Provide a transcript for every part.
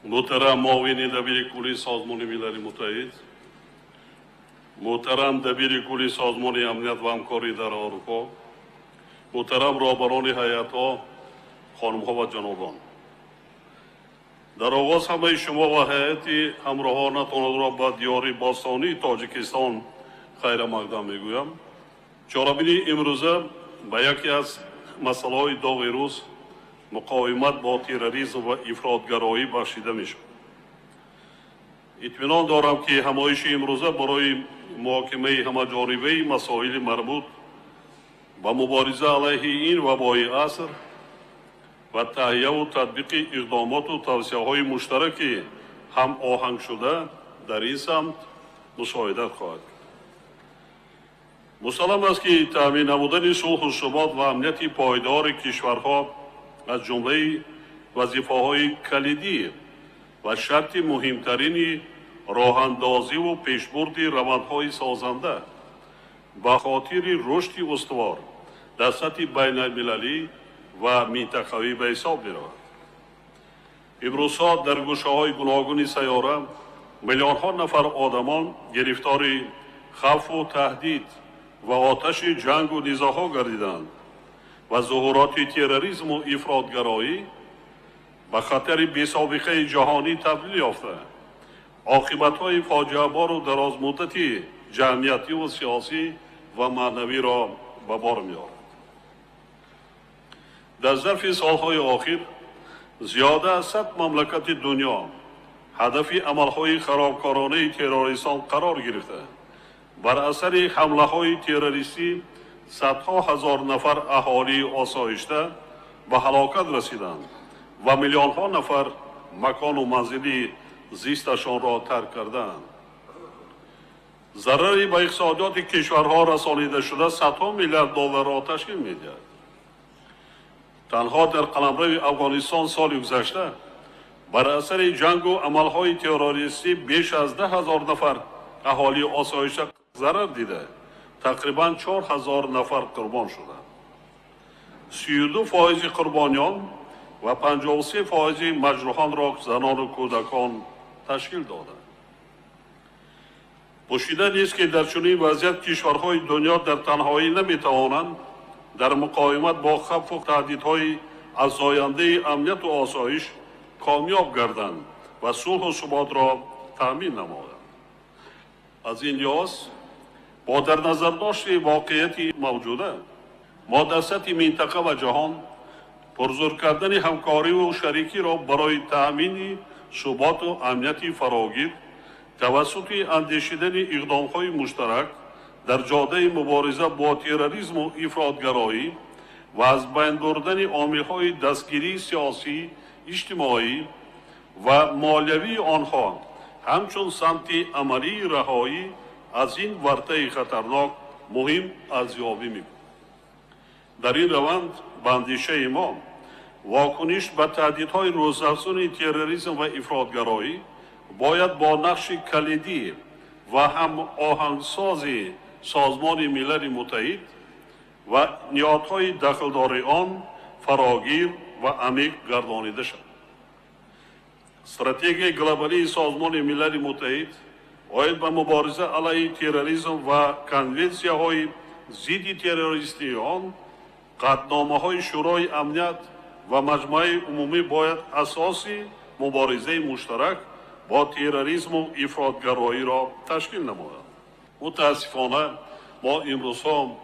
محترم معاون دبیر کلی سازمان ملل متحد، محترم دبیر کلی سازمان امنیت و همکاری در اروپا، محترم رهبران هیئت‌ها، خانم‌ها و جنابان، در آغاز همه شما و هیئت همراهانتان را به دیار باستانی تاجیکستان خیر مقدم میگویم. چهارمین امروزه به یکی از مسائل داغ روز مقاومت با تروریسم و افراطگرایی بخشیده میشد. اطمینان دارم که همایش امروزه برای محاکمه همه‌جانبه مسائل مربوط به مبارزه علیه این وبای عصر و تهیه و تطبیق اقدامات و توصیه‌های مشترک هم آهنگ شده در این سمت مشاهدت خواهد کرد. مسلم است که تامین نمودن صلح و ثبات و امنیت پایدار کشورها از جمله وظیفه‌های کلیدی و شرط مهمترین راه‌اندازی و پیشبرد روندهای سازنده به خاطر رشد استوار در سطح بین المللی و منطقوی به حساب می‌رود. امروزها در گوشه‌های گوناگون سیاره میلیون‌ها نفر آدمان گرفتار خوف و تهدید و آتش جنگ و نزاع‌ها گردیدند و ظهورات تروریسم و افراطگرایی به خطر بی‌سابقه جهانی تبدیل یافته عاقبت‌های فاجعه‌بار و درازمدتی جمعیتی و سیاسی و معنوی را به بار می‌آورد. در ظرف سالهای آخر زیاده از 100 مملکت دنیا هدف عملهای خرابکارانه تروریستان قرار گرفته. بر اثر حمله‌های تروریستی صدها هزار نفر اهالی آسایشته به هلاکت رسیدند و میلیون‌ها نفر مکان و منزل زیستشان را ترک کردند. ضرری به اقتصادیات کشورها رسانیده شده صدها میلیارد دلار را تشکیل می‌دهد. تنها در قلمرو افغانستان سال گذشته بر اثر جنگ و عملهای تروریستی بیش از 10,000 نفر اهالی آسایش ضرر دیده تقریباً 4,000 نفر قربان شدند. 32% قربانیان و 53% مجروحان را زنان و کودکان تشکیل دادند. پوشیده نیست که در چنین وضعیت کشورهای دنیا در تنهایی نمیتوانند در مقاومت با خطر و تهدیدهای افزاینده امنیت و آسایش کامیاب گردند و صلح و ثبات را تأمین نمایند. از این لحاظ با در نظر داشت واقعیت موجوده ما در سطح منطقه و جهان پرزور کردن همکاری و شریکی را برای تأمین ثبات و امنیت فراگیر توسط اندیشیدن اقدام‌های مشترک در جاده مبارزه با تروریسم و افراطگرایی و از بین بردن عامل‌های دستگیری سیاسی، اجتماعی و مالیوی آنها همچون سمت عملی رهایی از این ورطه خطرناک مهم ارزیابی می‌کنیم. در این روند به اندیشه ما واکنش به تهدیدهای روزافزون تروریسم و افراطگرایی باید با نقش کلیدی و هم آهنگساز سازمان ملل متحد و نهادهای دخلدار آن فراگیر و عمیق گردانیده شد. استراتژی گلوبالی سازمان ملل متحد باید به مبارزه علیه تروریسم و کنونسیون‌های ضد تروریستی آن قطعنامه‌های شورای امنیت و مجمع عمومی باید اساسی مبارزه مشترک با تروریسم و افراطگرایی را تشکیل نماید. متاسفانه ما امروزها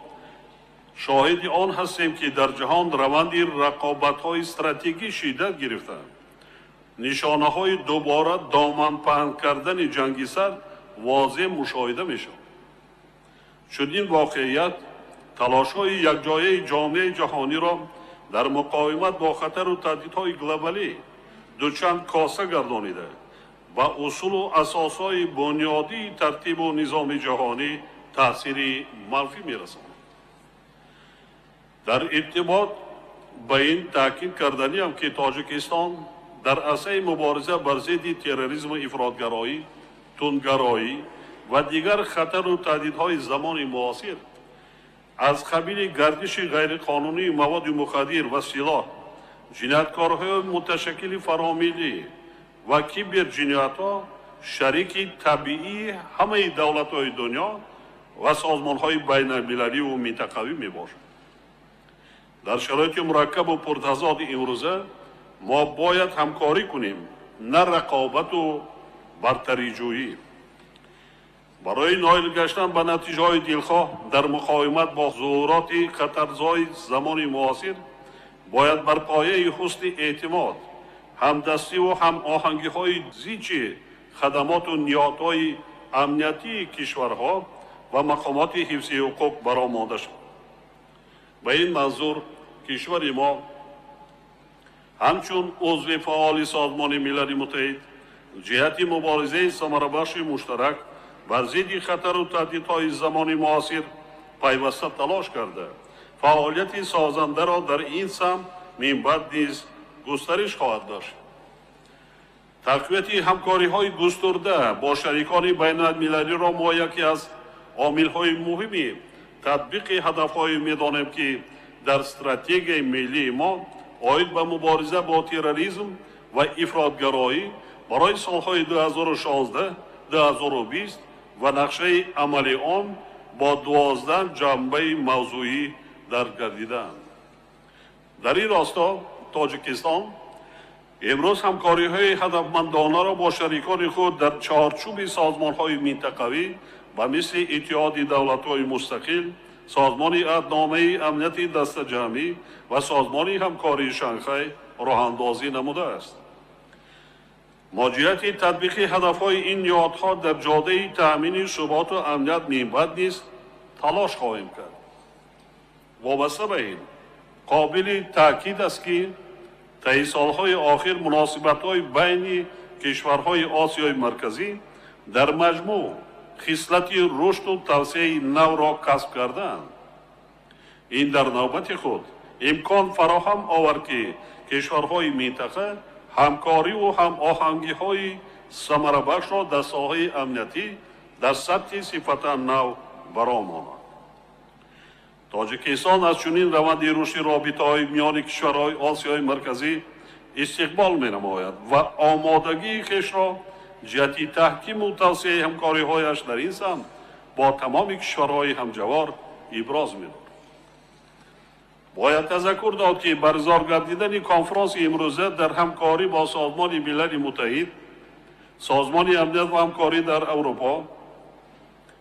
شاهد آن هستیم که در جهان روند رقابت‌های استراتژیکی شدت گرفته. نشانه‌های دوباره دامن پهن کردن جنگ سرد واضح مشاهده می‌شود. چنین واقعیت تلاش‌های یکجایی جامعه جهانی را در مقاومت با خطر و تهدیدهای گلوبالی دوچند کاسه گردانیده و اصول و اساسهای بنیادی ترتیب و نظام جهانی تأثیر منفی می‌رساند. در ارتباط به این تاکید کردنی هم که تاجیکستان در عرصه مبارزه بر ضد تروریسم و افراطگرایی، تندگرایی و دیگر خطر و تهدیدهای زمان معاصر از قبیل گردش غیرقانونی مواد مخدر و سلاح، جنایتکاری‌های متشکل فراملی و کیبر جنایت ها شریک طبیعی همه دولت های دنیا و سازمان های بین المللی و منطقوی می باشد. در شرایط مرکب و پرتضاد امروزه ما باید همکاری کنیم، نه رقابت و برتری جویی. برای نائل گشتن به نتیجه های دلخواه در مقاومت با ظهورات خطرزای زمان معاصر باید بر پایه حسن اعتماد، همدستی و هم آهنگی های زیچ خدمات و نیازهای امنیتی کشورها و مقامات حفظی حقوق برآمده شد. به این منظور کشور ما همچون عضو فعال سازمان ملل متحد جهت مبارزه ثمربخش مشترک بر ضد خطر و تهدیدهای زمان معاصر پیوسته تلاش کرده فعالیت سازنده را در این سمت من بعد نیز گسترش خواهد داشت. تقویت همکاری های گسترده با شریکان بین المللی را ما یکی از عامل های مهمی تطبیق هدف های میدانیم که در استراتژی ملی ما آید به مبارزه با تروریسم و افراطگرایی برای سالهای 2016 2020 و نقشه عملی آن با 12 جنبه موضوعی درگردیدند. در این راستا تاجیکستان امروز همکاری های هدفمندانه را با شریکان خود در چارچوب سازمان های منطقوی و مثل اتحاد دولت های مستقل، سازمان عهدنامه امنیتی دست جمعی و سازمان همکاری شانگهای راه اندازی نموده است. ماجیت تطبیق هدفهای این نیازها در جاده تأمین ثبات و امنیت منبعد نیز تلاش خواهیم کرد. وابسته به این قابل تأکید است که طی سالهای آخر مناسبت‌های بین کشورهای آسیای مرکزی در مجموع خصلت رشد و توسعه نو را کسب کردند. این در نوبت خود امکان فراهم آورد که کشورهای منطقه همکاری و هم آهنگی های ثمره بخش را در ساحه امنیتی در سطح صفت نو برآماند. تاجیکستان از چنین روند رشد رابطه های میان کشورهای آسیای مرکزی استقبال می نماید و آمادگی خویش را جهت تحکیم و توسعه همکاری هایش در این سمت با تمام کشورهای همجوار ابراز می نماید. باید تذکر داد که برگزار گردیدن کنفرانس امروزه در همکاری با سازمان ملل متحد، سازمان امنیت و همکاری در اروپا،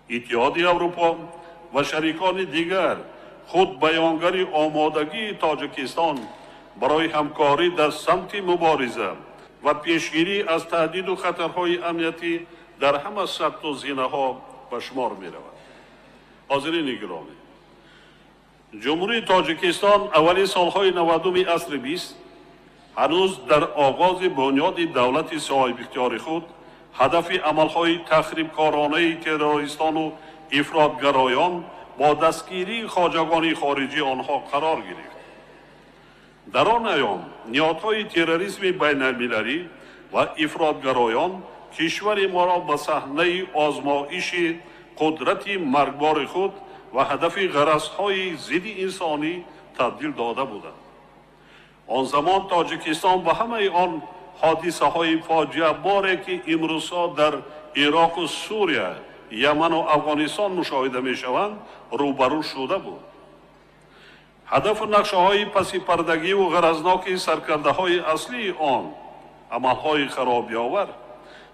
اتحاد اروپا و شریکان دیگر خود بیانگر آمادگی تاجیکستان برای همکاری در سمت مبارزه و پیشگیری از تهدید و خطرهای امنیتی در همه سطح و زمینه‌ها به شمار می رود. حاضرین گرامی، جمهوری تاجیکستان اولی سالهای 90 عصر 20 هنوز در آغاز بنیاد دولت صاحب اختیار خود هدف عملهای تخریبکارانه تروریستان و افراطگرایان با دستگیری خواجگان خارجی آنها قرار گرفت. در آن ایام نیازهای تروریسم بین المللی و افراطگرایان کشور ما را به صحنه آزمایش قدرت مرگبار خود و هدف غرضهای ضد انسانی تبدیل داده بودند. آن زمان تاجیکستان به همه آن حادثه های فاجعه باره که امروزها در عراق و سوریه، یمن و افغانستان مشاهده می شوند روبرو شده بود. هدف نقشه های پس پردگی و غرضناک سرکرده های اصلی آن عمل های خرابی آور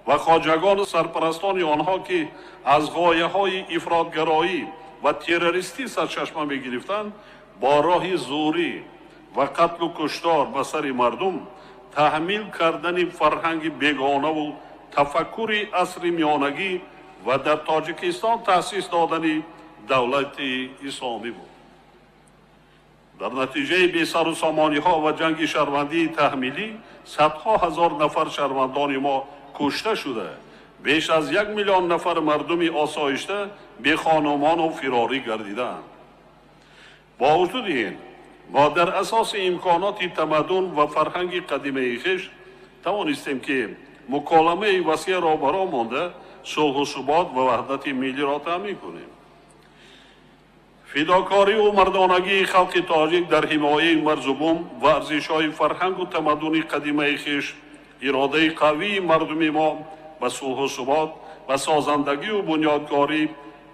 و خواجگان و سرپرستان آنها که از غایه های افراطگرایی و تروریستی سرچشمه می گرفتند با راه زوری و قتل و کشتار به سر مردم تحمیل کردن فرهنگ بیگانه و تفکر عصر میانگی و در تاجیکستان تأسیس دادن دولت اسلامی بود. در نتیجه بی سر و سامانی ها و جنگ شهروندی تحمیلی صدها هزار نفر شهروندان ما کشته شده، بیش از 1 میلیون نفر مردم آسایشته بی خانمان و فراری گردیدند. با وجود این ما در اساس امکانات تمدن و فرهنگ قدیمی خویش توانستیم که مکالمه وسیع را برا مانده صلح و ثبات و وحدت ملی را تامین کنیم. فداکاری و مردانگی خلق تاجیک در حمایه مرزبان و ارزش‌های فرهنگ و تمدن قدیمی خویش اراده قوی مردم ما و صلح و ثبات و سازندگی و بنیادگاری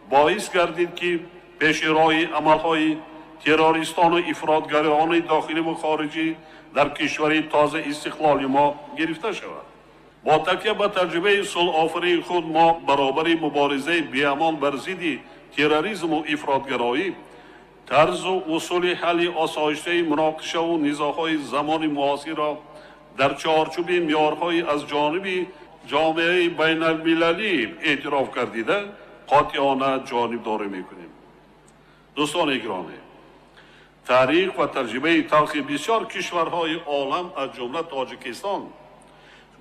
باعث گردید که پیش راه عملهای تروریستان و افراطگرایان داخلی و خارجی در کشور تازه استقلال ما گرفته شود. با تکیه به تجربه صلح آفرین خود ما برابر مبارزه بی‌امان بر ضد تروریسم و افراطگرایی، طرز و اصول حل آسایشته مناقشه و نزاع‌های زمان معاصر را در چارچوب معیارهای از جانب جامعه بین المللی اعتراف کردیده قاطعانه جانبداری میکنیم. دوستان گرامی، تاریخ و تجربه تلخ بسیار کشورهای عالم از جمله تاجیکستان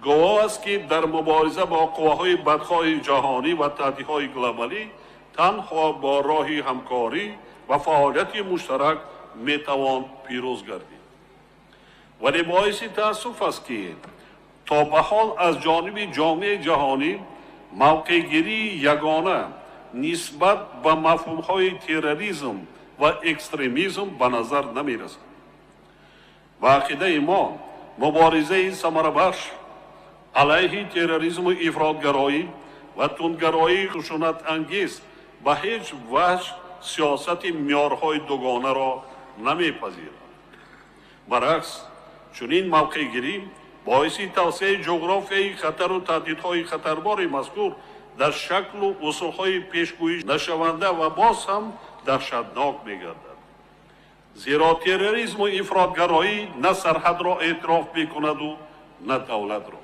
گواه است که در مبارزه با قواهای بدخواه جهانی و تهدیدهای گلوبالی تنها با راه همکاری و فعالیت مشترک میتوان پیروز گردید. ولی باعث تأسف است که تا به حال از جانب جامعه جهانی موقع گیری یگانه نسبت به مفهوم‌های تروریسم و اکستریمیسم به نظر نمی رسد. و عقیده ما مبارزه ثمربخش علیه تروریسم و افراطگرایی و تندگرایی خشونت انگیز به هیچ وجه سیاست معیارهای دوگانه را نمیپذیرد. برعکس چنین موقع گیری باعث توسعه جغرافیایی خطر و تهدیدهای خطربار مذکور در شکل و اصولهای پیشگویی نشونده و باز هم دهشتناک می‌گردد. زیرا تروریسم و افراطگرایی نه سرحد را اعتراف می‌کند و نه دولت را.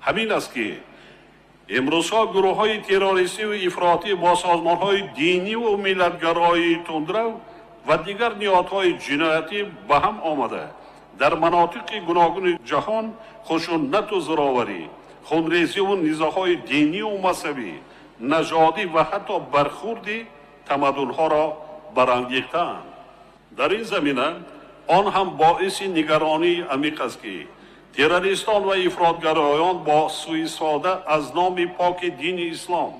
همین است که امروزها گروه‌های تروریستی و افراطی با سازمان‌های دینی و ملت‌گرایی تندرو و دیگر نهادهای جنایتی به هم آمده در مناطق گوناگون جهان خشونت و زورآوری، خونریزی و نزاع‌های دینی و مذهبی، نژادی و حتی برخوردی تمدن‌ها را برانگیخته‌اند. در این زمینه آن هم باعث نگرانی عمیق است که تروریستان و افراطگرایان با سوء استفاده از نام پاک دین اسلام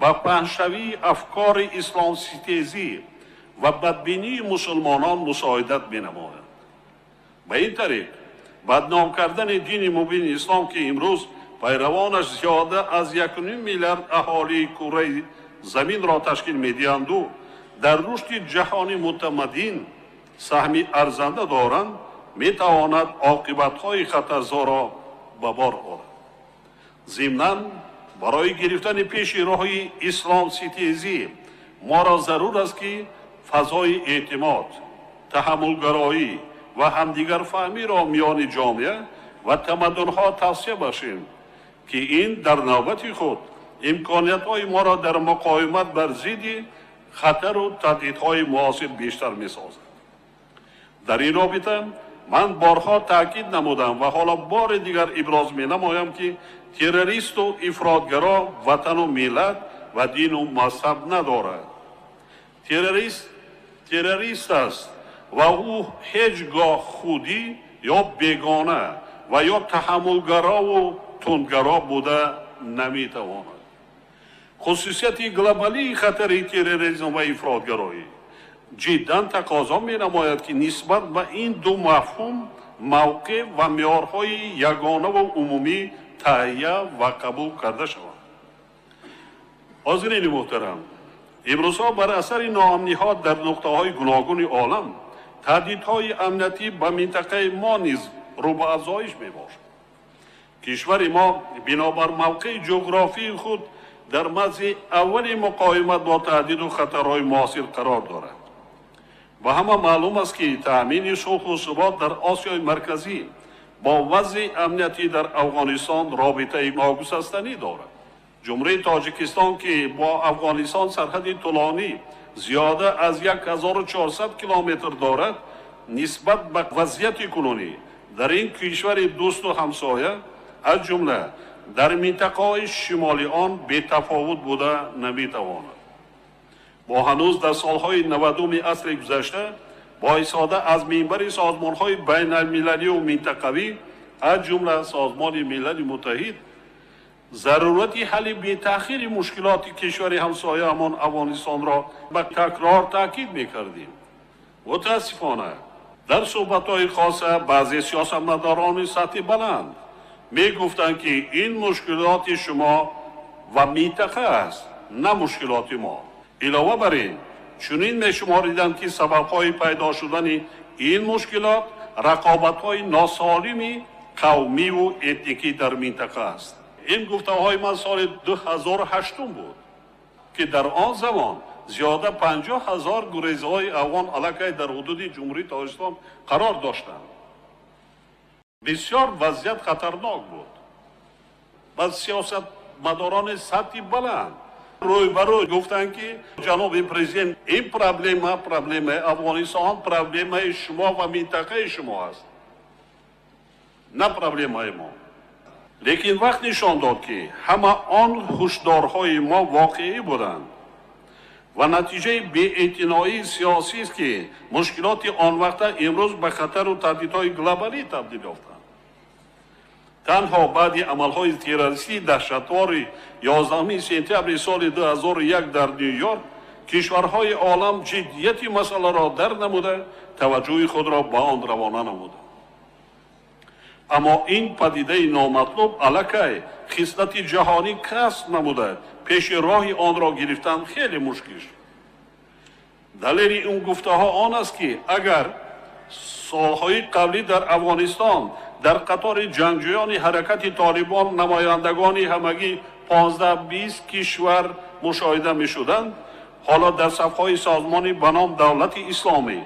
و پهنشوی افکار اسلام ستیزی و بدبینی مسلمانان مساعدت می‌نمایند. به این طریق بدنام کردن دین مبین اسلام که امروز پیروانش زیاده از 1.5 میلیارد اهالی کره زمین را تشکیل می‌دهند و در رشد جهانی متمدن سهمی ارزنده دارند، میتواند عاقبت‌های خطرزا را به بار آورد. ضمناً برای گرفتن پیش راه اسلام ستیزی ما را ضرور است که فضای اعتماد، تحملگرایی و همدیگر فهمی را میان جامعه و تمدن‌ها توسعه بخشیم که این در نوبت خود امکانیت‌های ما را در مقاومت بر ضد خطر و تهدیدهای معاصر بیشتر می‌سازد. در این رابطه من بارها تاکید نمودم و حالا بار دیگر ابراز می‌نمایم که تروریست و افراطگرا وطن و ملت و دین و مذهب ندارد. تروریست است و او هیچگاه خودی یا بیگانه و یا تحملگرا و تندگرا بوده نمیتواند. خصوصیت گلوبالی خطر تروریسم و افراطگرایی جدا تقاضا می‌نماید که نسبت به این دو مفهوم موقع و معیارهای یگانه و عمومی تهیه و قبول کرده شود. حاضرین محترم، امروزها بر اثر ناامنی‌ها در نقطه‌های گوناگون عالم تهدیدهای امنیتی به منطقه ما نیز رو به افزایش می‌باشد. کشور ما بنابر موقع جغرافی خود در مرز اول مقاومت با تهدید و خطرهای معاصر قرار دارد. و همه معلوم است که تأمین صلح و ثبات در آسیای مرکزی با وضع امنیتی در افغانستان رابطه ناگسستنی دارد. جمهوری تاجیکستان که با افغانستان سرحد طولانی زیاده از 1400 کیلومتر دارد، نسبت به وضعیت کنونی در این کشور دوست و همسایه از جمله در منطقه شمالی آن بی‌تفاوت بوده نمی‌تواند. ما هنوز در سالهای 90 عصر گذشته با استفاده از منبر سازمان‌های بین المللی و منطقوی از جمله سازمان ملل متحد ضرورت حل بی‌تأخیر مشکلات کشور همسایه همان افغانستان را به تکرار تاکید می‌کردیم. متاسفانه در صحبت‌های خاصه بعضی سیاستمداران سطح بلند میگفتند که این مشکلات شما و منطقه است، نه مشکلات ما. علاوه بر این چنین میشماریدند که سبب‌های پیدا شدن این مشکلات رقابت‌های ناسالم قومی و اتنیکی در منطقه است. این گفته‌های من سال 2008 بود که در آن زمان زیاده 50,000 گریزهای افغان علیه در حدود جمهوری تاجیکستان قرار داشتند. بسیار وضعیت خطرناک بود. بعد سیاست مداران سطحی بلند روی بروی گفتند که جناب پرزیدنت این پرابلم افغانستان پرابلم شما و منطقه شما است، نه پرابلم ما. لیکن وقت نشان داد که همه آن هشدارهای ما واقعی بودند و نتیجه بی‌اعتنایی سیاسی است که مشکلات آن وقت امروز به خطر و تهدیدهای گلوبالی تبدیل یافتند. تنها بعد عملهای تروریستی دهشتوار 11 سپتامبر سال 2001 در نیویورک کشورهای عالم جدیت مسئله را درک نموده توجه خود را به آن روانه نموده. اما این پدیده نامطلوب علیه خصلت جهانی کسب نموده پیش راه آن را گرفتن خیلی مشکل شد. دلیل این گفته ها آن است که اگر سالهای قبلی در افغانستان در قطار جنگجویان حرکت طالبان نمایندگان همگی 15-20 کشور مشاهده می شدند، حالا در صفهای سازمانی به نام دولت اسلامی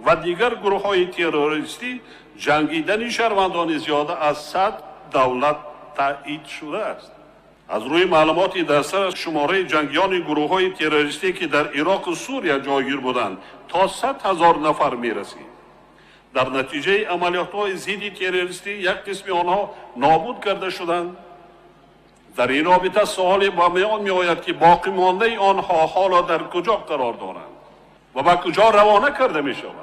و دیگر گروه های تروریستی جنگیدن شهروندان زیاده از 100 دولت تایید شده است. از روی معلومات دسترس شماره جنگیان گروه های تروریستی که در عراق و سوریه جایگیر بودند تا 100,000 نفر می رسید. در نتیجه عملیات‌های ضد تروریستی یک قسم آنها نابود کرده شدند. در این رابطه سوالی به میان می‌آید که باقی مانده آنها حالا در کجا قرار دارند و به کجا روانه کرده می‌شوند.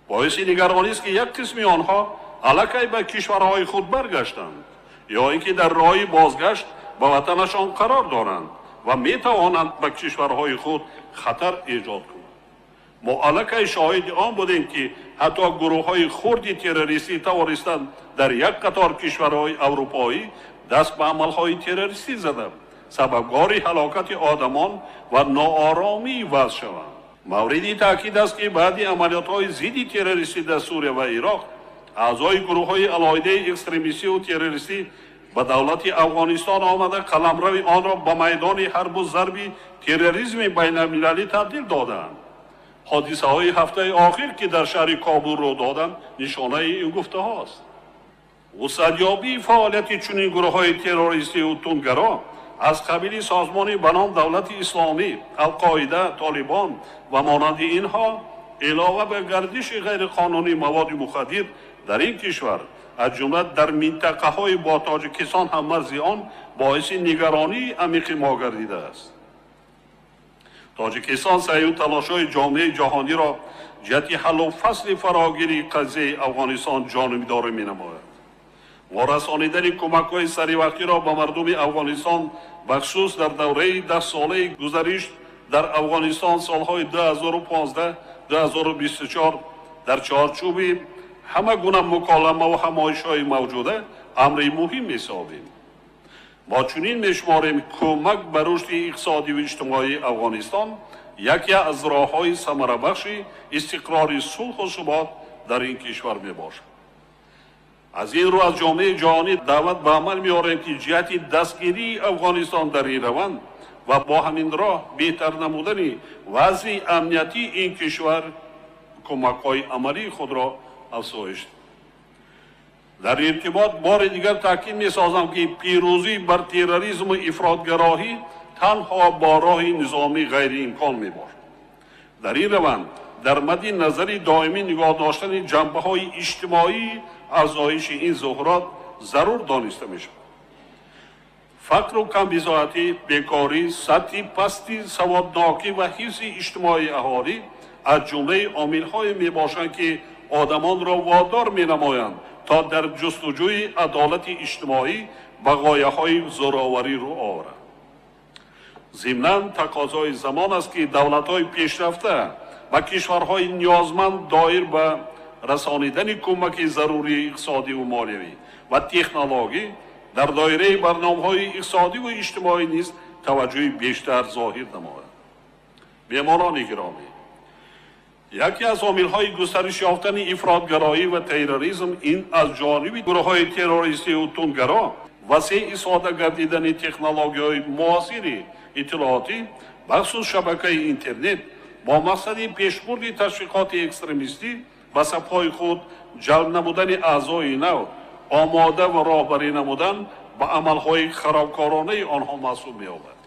باعث نگرانی است که یک قسم آنها علیه به کشورهای خود برگشتند یا اینکه در راه بازگشت به وطنشان قرار دارند و می‌توانند به کشورهای خود خطر ایجاد کنند. ما علیه شاهد آن بودیم که حتی گروه های خرد تروریستی توانستند در یک قطار کشورهای اروپایی دست به عمل های تروریستی زدند، سببگار هلاکت آدمان و ناآرامی وضع شوند. موردی تاکید است که بعد عملیات های ضد تروریستی در سوریه و عراق اعضای گروه های علاهده اکستریمیستی و تروریستی به دولت افغانستان آمده قلمرو آن را به میدان حرب و ضرب تروریسم بین المللی تبدیل دادند. حادثه های هفته آخر که در شهر کابل رو دادند نشانه این گفته هاست. وسعتیابی فعالیت چنین گروه های تروریستی و تندگرا از قبیل سازمانی به نام دولت اسلامی، القاعده، طالبان و مانند اینها علاوه به گردش غیر قانونی مواد مخدر در این کشور از جمله در منطقه های با تاجیکستان هم مرز آن باعث نگرانی عمیق ما گردیده است. تاجیکستان سعی و تلاش‌های جامعه جهانی را جهت حل و فصل فراگیری قضیه افغانستان جانبدار می‌نماید. و رسانیدن کمک‌های سریع را به مردم افغانستان بخصوص در دوره 10 ساله گذشته در افغانستان سالهای 2015 2024 در چارچوب همه گونه مکالمه و همایش‌های موجوده امر مهم می‌سازیم. ما چنین می‌شماریم کمک به رشد اقتصادی و اجتماعی افغانستان یکی از راه‌های ثمره‌بخش استقرار صلح و ثبات در این کشور میباشد. از این رو از جامعه جهانی دعوت به عمل می‌آوریم که جهت دستگیری افغانستان در این روند و با همین راه بهتر نمودن وضع امنیتی این کشور کمک‌های عملی خود را افزایش دهیم. در ارتباط بار دیگر تاکید می‌سازم که پیروزی بر تروریسم و افراطگرایی تنها با راه نظامی غیر امکان میباشد. در این روند در مد نظر دائمی نگاه داشتن جنبه‌های اجتماعی افزایش این ظهورات ضرور دانسته می‌شود. فقر و کمبزاعتی، بیکاری، سطح پستی سوادناکی و حفظ اجتماعی اهالی از جمله عامل‌های میباشند که آدمان را وادار می‌نمایند تا در جستجوی عدالت اجتماعی به غایه‌های زورآوری رو آورند. ضمناً تقاضای زمان است که دولت‌های پیشرفته و کشورهای نیازمند دایر به رسانیدن کمک ضروری اقتصادی و مالیوی و تکنولوژی در دایره برنامه‌های اقتصادی و اجتماعی نیز توجه بیشتر ظاهر نماید. میهمانان گرامی، یکی از عامل‌های گسترش یافتن افراطگرایی و تروریسم این از جانب گروه‌های تروریستی و تندگرا وسیع استفاده گردیدن تکنولوژی‌های معاصر اطلاعاتی بخصوص شبکه اینترنت با مقصد پیشبرد تشویقات اکستریمیستی و صفهای خود جلب نمودن اعضای نو آماده و راهبری نمودن به عملهای خرابکارانه آنها محسوب می‌یابد.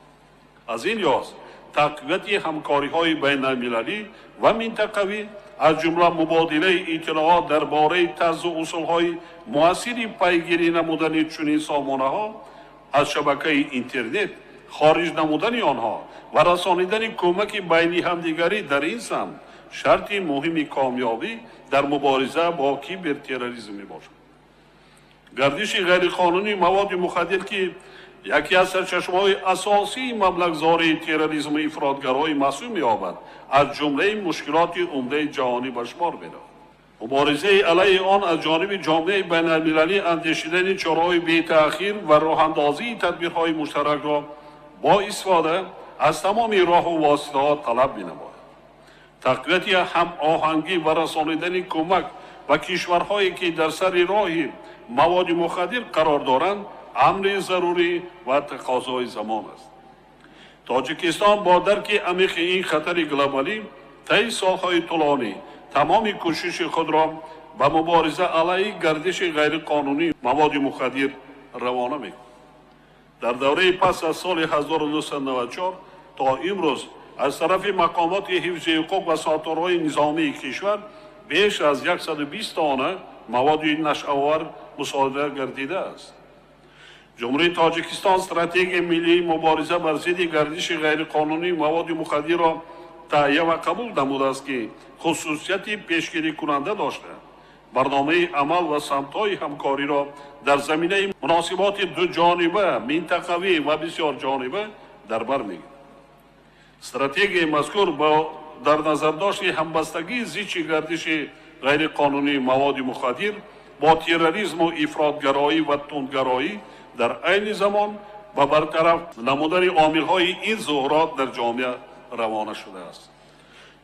از این لحاظ تقویت همکاری‌های بین‌المللی و منطقوی از جمله مبادله اطلاعات درباره طرز و اصول‌های مؤثر پیگیری نمودن چنین سامانه‌ها از شبکه اینترنت، خارج نمودن آنها و رسانیدن کمک بین همدیگری در این سمت شرط مهم کامیابی در مبارزه با کیبرتروریسم میباشد. گردش غیرقانونی مواد مخدر که یکی از سرچشمه‌های اساسی مبلغ‌زار تروریسم و افراطگرایی محسوب می‌یابد، از جمله مشکلات عمده جهانی به شمار می‌رود. مبارزه علیه آن از جانب جامعه بین‌المللی اندیشیدن چاره‌های بی‌تأخیر و راه‌اندازی تدبیرهای مشترک را با استفاده از تمام راه و واسطه‌ها طلب می‌نماید. تقویت هم آهنگی و رسانیدن کمک و کشورهایی که در سر راه مواد مخدر قرار دارند امر ضروری و تقاضای زمان است. تاجیکستان با درک عمیق این خطر گلوبالی طی سالهای طولانی تمام کوشش خود را به مبارزه علیه گردش غیرقانونی مواد مخدر روانه می‌کند. در دوره پس از سال 1994 تا امروز از طرف مقامات حفظ حقوق و ساتورهای نظامی کشور بیش از 120 تن مواد نشه‌آور مصادره گردیده است. جمهوری تاجیکستان استراتژی ملی مبارزه بر ضد گردش غیرقانونی مواد مخدر را تهیه و قبول نموده است که خصوصیت پیشگیری کننده داشته برنامه عمل و سمت‌های همکاری را در زمینه مناسبات دو جانبه، منطقوی و بسیار جانبه در بر می‌گیرد. استراتژی مذکور با در نظر داشت همبستگی ضد گردش غیرقانونی مواد مخدر با تروریسم و افراطگرایی و تندگرایی در عین زمان با برطرف نمودن عامل‌های این ظهورات در جامعه روانه شده است.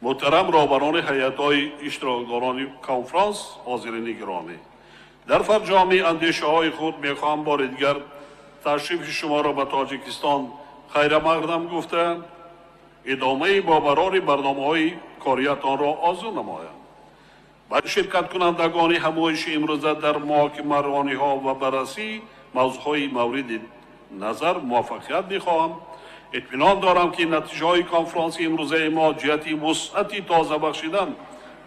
محترم رهبران هیئت‌های اشتراکداران کنفرانس، حاضرین گرامی، در فرجام اندیشه‌های خود می‌خواهم بار دیگر تشریف شما را به تاجیکستان خیر مقدم گفته ادامه با برار برنامه‌های کاریتان را آرزو نمایم. برای شرکت کنندگان همایش امروزه در محاکمه رانی‌ها و بررسی موضوعهای مورد نظر موفقیت می‌خواهم. اطمینان دارم که نتیجه‌های کنفرانس امروزه ما جهت وسعت تازه بخشیدن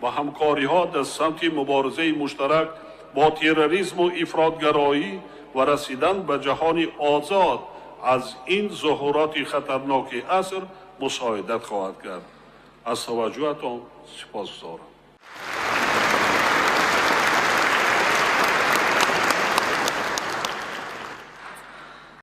و همکاری‌ها در سمت مبارزه مشترک با تروریسم و افراطگرایی و رسیدن به جهانی آزاد از این ظهورات خطرناک عصر مساعدت خواهد کرد. از توجهتان سپاسگزارم.